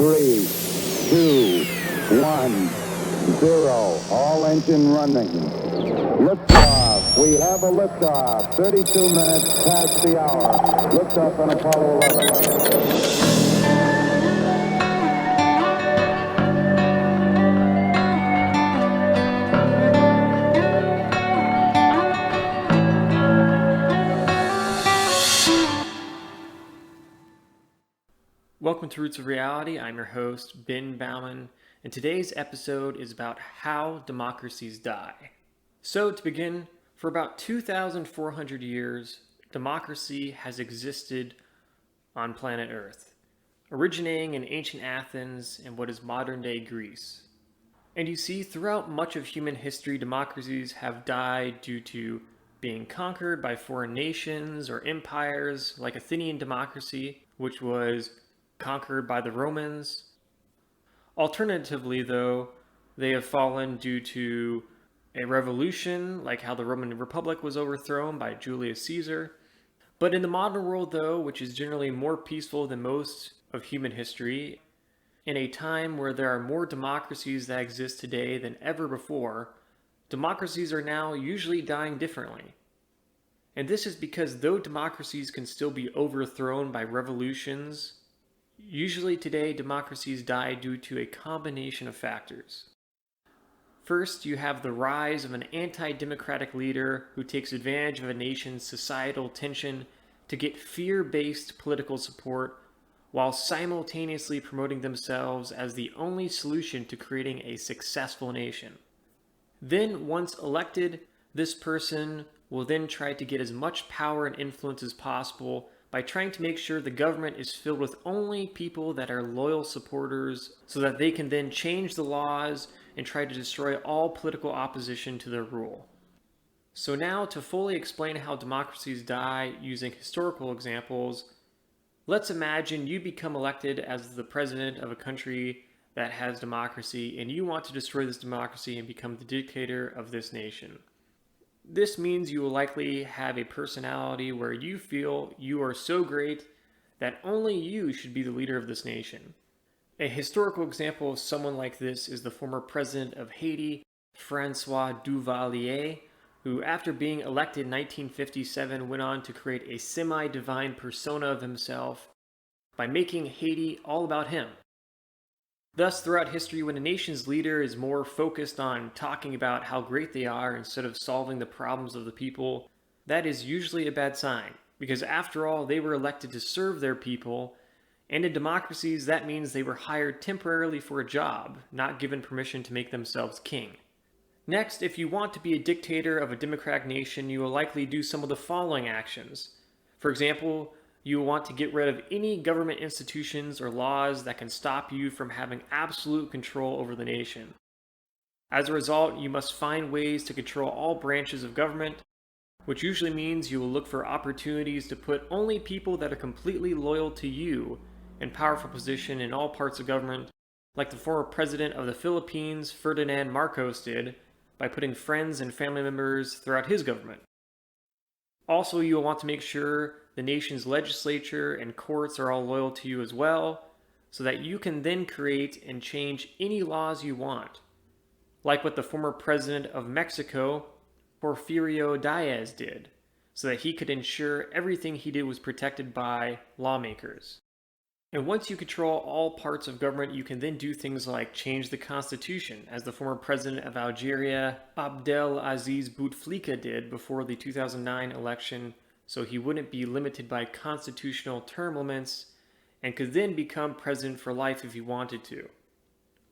3, 2, 1, 0. All engine running. Liftoff. We have a liftoff. 32 minutes past the hour. Liftoff on Apollo 11. Welcome to Roots of Reality. I'm your host, Ben Baumann, and today's episode is about how democracies die. So, to begin, for about 2,400 years, democracy has existed on planet Earth, originating in ancient Athens and what is modern-day Greece. And you see, throughout much of human history, democracies have died due to being conquered by foreign nations or empires, like Athenian democracy, which was conquered by the Romans. Alternatively, though, they have fallen due to a revolution, like how the Roman Republic was overthrown by Julius Caesar. But in the modern world, though, which is generally more peaceful than most of human history, in a time where there are more democracies that exist today than ever before, democracies are now usually dying differently. And this is because though democracies can still be overthrown by revolutions, usually today, democracies die due to a combination of factors. First, you have the rise of an anti-democratic leader who takes advantage of a nation's societal tension to get fear-based political support while simultaneously promoting themselves as the only solution to creating a successful nation. Then, once elected, this person will then try to get as much power and influence as possible by trying to make sure the government is filled with only people that are loyal supporters so that they can then change the laws and try to destroy all political opposition to their rule. So now, to fully explain how democracies die using historical examples, let's imagine you become elected as the president of a country that has democracy and you want to destroy this democracy and become the dictator of this nation. This means you will likely have a personality where you feel you are so great that only you should be the leader of this nation. A historical example of someone like this is the former president of Haiti, Francois Duvalier, who after being elected in 1957 went on to create a semi-divine persona of himself by making Haiti all about him. Thus, throughout history, when a nation's leader is more focused on talking about how great they are instead of solving the problems of the people, that is usually a bad sign, because after all, they were elected to serve their people, and in democracies, that means they were hired temporarily for a job, not given permission to make themselves king. Next, if you want to be a dictator of a democratic nation, you will likely do some of the following actions. For example, you will want to get rid of any government institutions or laws that can stop you from having absolute control over the nation. As a result, you must find ways to control all branches of government, which usually means you will look for opportunities to put only people that are completely loyal to you in powerful position in all parts of government, like the former president of the Philippines, Ferdinand Marcos, did by putting friends and family members throughout his government. Also, you will want to make sure the nation's legislature and courts are all loyal to you as well, so that you can then create and change any laws you want, like what the former president of Mexico, Porfirio Diaz, did, so that he could ensure everything he did was protected by lawmakers. And once you control all parts of government, you can then do things like change the constitution, as the former president of Algeria, Abdelaziz Bouteflika, did before the 2009 election, so he wouldn't be limited by constitutional term limits and could then become president for life if he wanted to.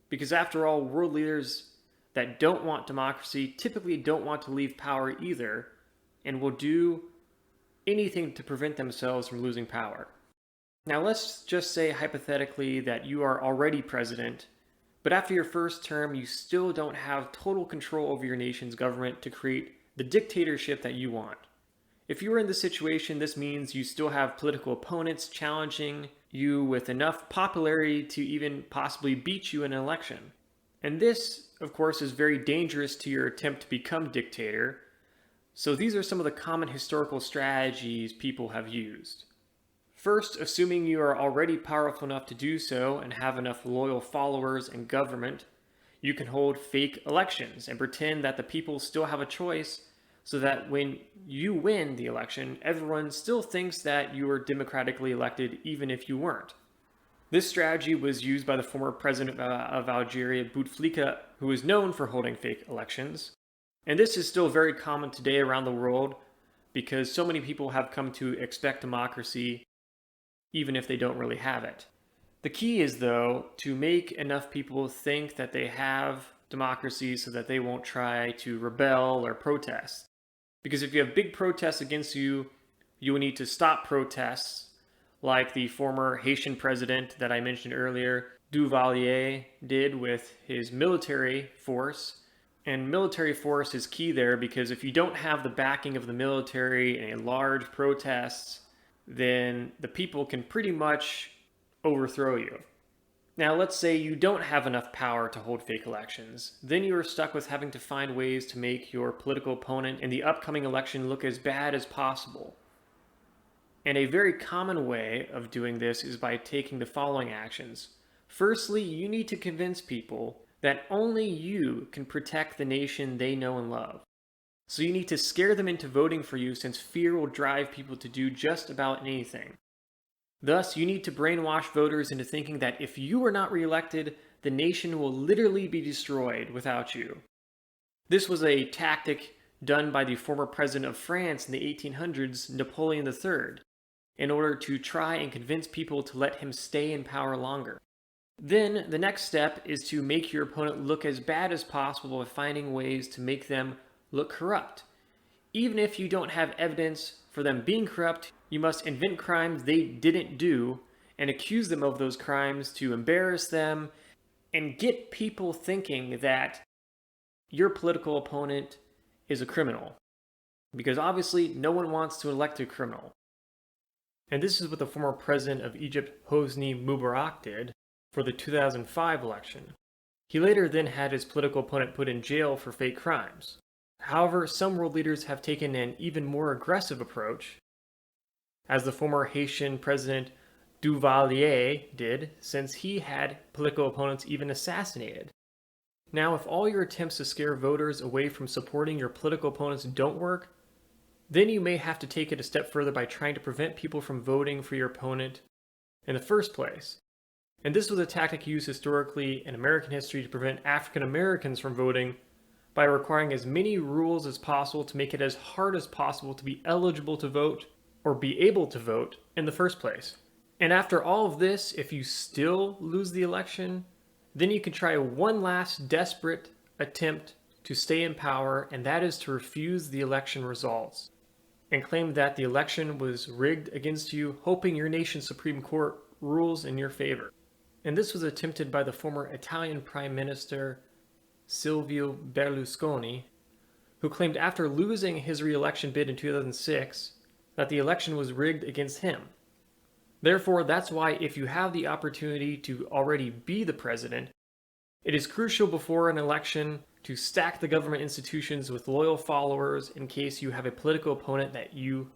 Because after all, world leaders that don't want democracy typically don't want to leave power either, and will do anything to prevent themselves from losing power. Now let's just say hypothetically that you are already president, but after your first term you still don't have total control over your nation's government to create the dictatorship that you want. If you are in this situation, this means you still have political opponents challenging you with enough popularity to even possibly beat you in an election. And this, of course, is very dangerous to your attempt to become dictator. So these are some of the common historical strategies people have used. First, assuming you are already powerful enough to do so and have enough loyal followers in government, you can hold fake elections and pretend that the people still have a choice so that when you win the election, everyone still thinks that you were democratically elected even if you weren't. This strategy was used by the former president of Algeria, Bouteflika, who was known for holding fake elections. And this is still very common today around the world because so many people have come to expect democracy even if they don't really have it. The key is, though, to make enough people think that they have democracy so that they won't try to rebel or protest. Because if you have big protests against you, you will need to stop protests, like the former Haitian president that I mentioned earlier, Duvalier, did with his military force. And military force is key there because if you don't have the backing of the military in large protests, then the people can pretty much overthrow you. Now, let's say you don't have enough power to hold fake elections. Then you are stuck with having to find ways to make your political opponent in the upcoming election look as bad as possible. And a very common way of doing this is by taking the following actions. Firstly, you need to convince people that only you can protect the nation they know and love. So you need to scare them into voting for you since fear will drive people to do just about anything. Thus, you need to brainwash voters into thinking that if you are not reelected, the nation will literally be destroyed without you. This was a tactic done by the former president of France in the 1800s, Napoleon III, in order to try and convince people to let him stay in power longer. Then, the next step is to make your opponent look as bad as possible by finding ways to make them look corrupt. Even if you don't have evidence for them being corrupt, you must invent crimes they didn't do and accuse them of those crimes to embarrass them and get people thinking that your political opponent is a criminal. Because obviously, no one wants to elect a criminal. And this is what the former president of Egypt, Hosni Mubarak, did for the 2005 election. He later then had his political opponent put in jail for fake crimes. However, some world leaders have taken an even more aggressive approach, as the former Haitian president Duvalier did, since he had political opponents even assassinated. Now, if all your attempts to scare voters away from supporting your political opponents don't work, then you may have to take it a step further by trying to prevent people from voting for your opponent in the first place. And this was a tactic used historically in American history to prevent African Americans from voting by requiring as many rules as possible to make it as hard as possible to be eligible to vote or be able to vote in the first place. And after all of this, if you still lose the election, then you can try one last desperate attempt to stay in power, and that is to refuse the election results and claim that the election was rigged against you, hoping your nation's Supreme Court rules in your favor. And this was attempted by the former Italian Prime Minister Silvio Berlusconi, who claimed after losing his re-election bid in 2006 that the election was rigged against him. Therefore, that's why if you have the opportunity to already be the president, it is crucial before an election to stack the government institutions with loyal followers in case you have a political opponent that you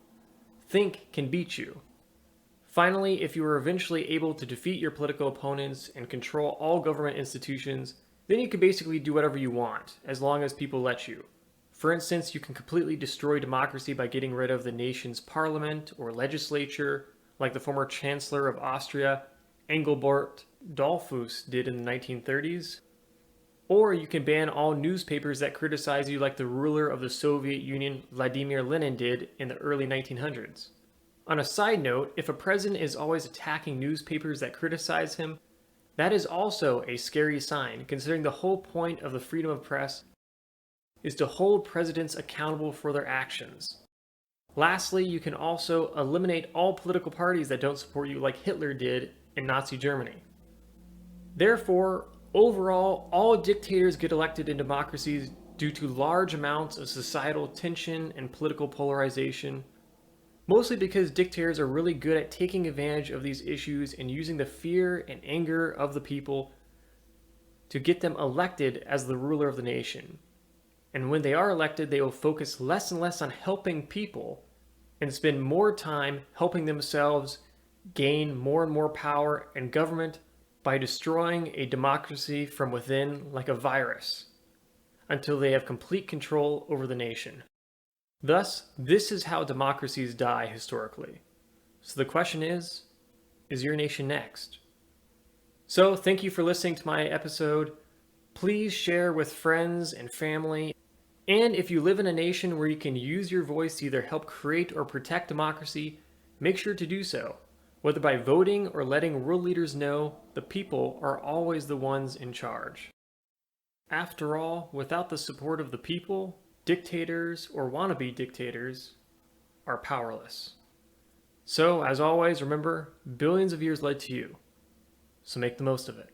think can beat you. Finally, if you are eventually able to defeat your political opponents and control all government institutions, then you can basically do whatever you want, as long as people let you. For instance, you can completely destroy democracy by getting rid of the nation's parliament or legislature, like the former Chancellor of Austria, Engelbert Dollfuss, did in the 1930s. Or you can ban all newspapers that criticize you like the ruler of the Soviet Union, Vladimir Lenin, did in the early 1900s. On a side note, if a president is always attacking newspapers that criticize him, that is also a scary sign, considering the whole point of the freedom of press is to hold presidents accountable for their actions. Lastly, you can also eliminate all political parties that don't support you like Hitler did in Nazi Germany. Therefore, overall, all dictators get elected in democracies due to large amounts of societal tension and political polarization, mostly because dictators are really good at taking advantage of these issues and using the fear and anger of the people to get them elected as the ruler of the nation. And when they are elected, they will focus less and less on helping people and spend more time helping themselves gain more and more power and government by destroying a democracy from within like a virus until they have complete control over the nation. Thus, this is how democracies die historically. So the question is your nation next? So thank you for listening to my episode. Please share with friends and family. And if you live in a nation where you can use your voice to either help create or protect democracy, make sure to do so, whether by voting or letting world leaders know the people are always the ones in charge. After all, without the support of the people, dictators or wannabe dictators are powerless. So, as always, remember, billions of years led to you, so make the most of it.